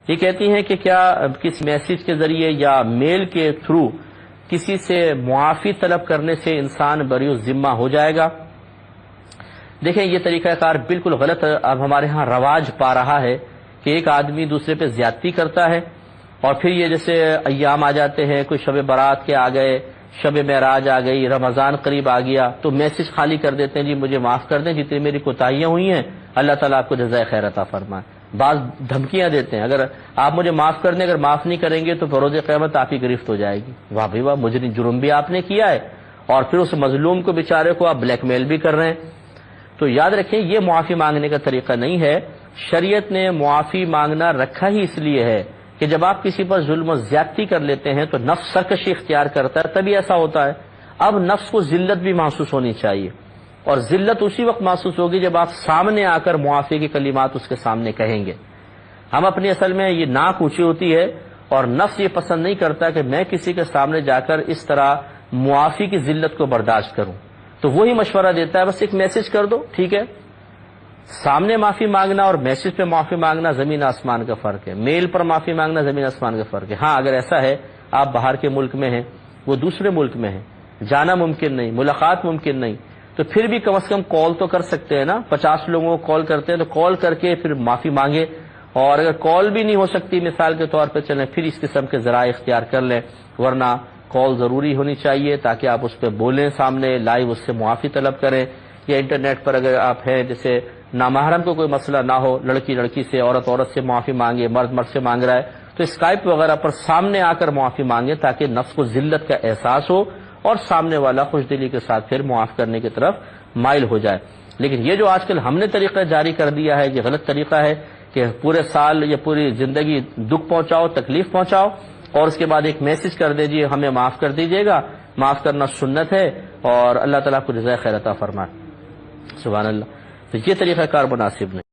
یہ کہتی ہیں کہ کیا کسی میسج کے ذریعے یا میل کے تھرو کسی سے معافی طلب کرنے سے انسان بری الذمہ ہو جائے گا؟ دیکھیں، یہ طریقہ کار بالکل غلط اب ہمارے ہاں رواج پا رہا ہے کہ ایک آدمی دوسرے پہ زیادتی کرتا ہے اور پھر یہ جیسے ایام آ جاتے ہیں، کوئی شب برات کے آ گئے، شب معراج آ گئی، رمضان قریب آ گیا تو میسج خالی کر دیتے ہیں، جی مجھے معاف کر دیں، جتنی میری کوتاہیاں ہوئی ہیں اللہ تعالیٰ آپ کو جزائے خیر عطا فرمائے۔ بعض دھمکیاں دیتے ہیں، اگر آپ مجھے معاف کر دیں، اگر معاف نہیں کریں گے تو بروز قیامت آپ کی گرفت ہو جائے گی۔ واہ بھائی واہ، مجرم جرم بھی آپ نے کیا ہے اور پھر اس مظلوم کو بیچارے کو آپ بلیک میل بھی کر رہے ہیں۔ تو یاد رکھیں، یہ معافی مانگنے کا طریقہ نہیں ہے۔ شریعت نے معافی مانگنا رکھا ہی اس لیے ہے کہ جب آپ کسی پر ظلم و زیادتی کر لیتے ہیں تو نفس سرکشی اختیار کرتا ہے، تبھی ایسا ہوتا ہے۔ اب نفس کو ذلت بھی محسوس ہونی چاہیے، اور ذلت اسی وقت محسوس ہوگی جب آپ سامنے آ کر معافی کی کلمات اس کے سامنے کہیں گے۔ ہم اپنی اصل میں یہ ناک اونچی ہوتی ہے اور نفس یہ پسند نہیں کرتا کہ میں کسی کے سامنے جا کر اس طرح معافی کی ذلت کو برداشت کروں، تو وہی مشورہ دیتا ہے بس ایک میسج کر دو، ٹھیک ہے۔ سامنے معافی مانگنا اور میسج پہ معافی مانگنا زمین آسمان کا فرق ہے، میل پر معافی مانگنا زمین آسمان کا فرق ہے۔ ہاں اگر ایسا ہے آپ باہر کے ملک میں ہیں، وہ دوسرے ملک میں ہیں، جانا ممکن نہیں، ملاقات ممکن نہیں، تو پھر بھی کم از کم کال تو کر سکتے ہیں نا۔ 50 لوگوں کو کال کرتے ہیں تو کال کر کے پھر معافی مانگے، اور اگر کال بھی نہیں ہو سکتی مثال کے طور پہ چلیں پھر اس قسم کے ذرائع اختیار کر لیں، ورنہ کال ضروری ہونی چاہیے تاکہ آپ اس پہ بولیں، سامنے لائیو اس سے معافی طلب کریں۔ یا انٹرنیٹ پر اگر آپ ہیں، جیسے نامحرم کو کوئی مسئلہ نہ ہو، لڑکی لڑکی سے، عورت عورت سے معافی مانگے، مرد مرد سے مانگ رہا ہے، تو اسکائپ وغیرہ پر سامنے آ کر معافی مانگے تاکہ نفس کو ذلت کا احساس ہو اور سامنے والا خوش دلی کے ساتھ پھر معاف کرنے کی طرف مائل ہو جائے۔ لیکن یہ جو آج کل ہم نے طریقہ جاری کر دیا ہے، یہ غلط طریقہ ہے کہ پورے سال یا پوری زندگی دکھ پہنچاؤ، تکلیف پہنچاؤ اور اس کے بعد ایک میسج کر دے جی ہمیں معاف کر دیجیے گا۔ معاف کرنا سنت ہے اور اللہ تعالیٰ کو جزائے خیر عطا فرمائے۔ سبحان اللہ۔ تو یہ طریقہ کار مناسب نہیں۔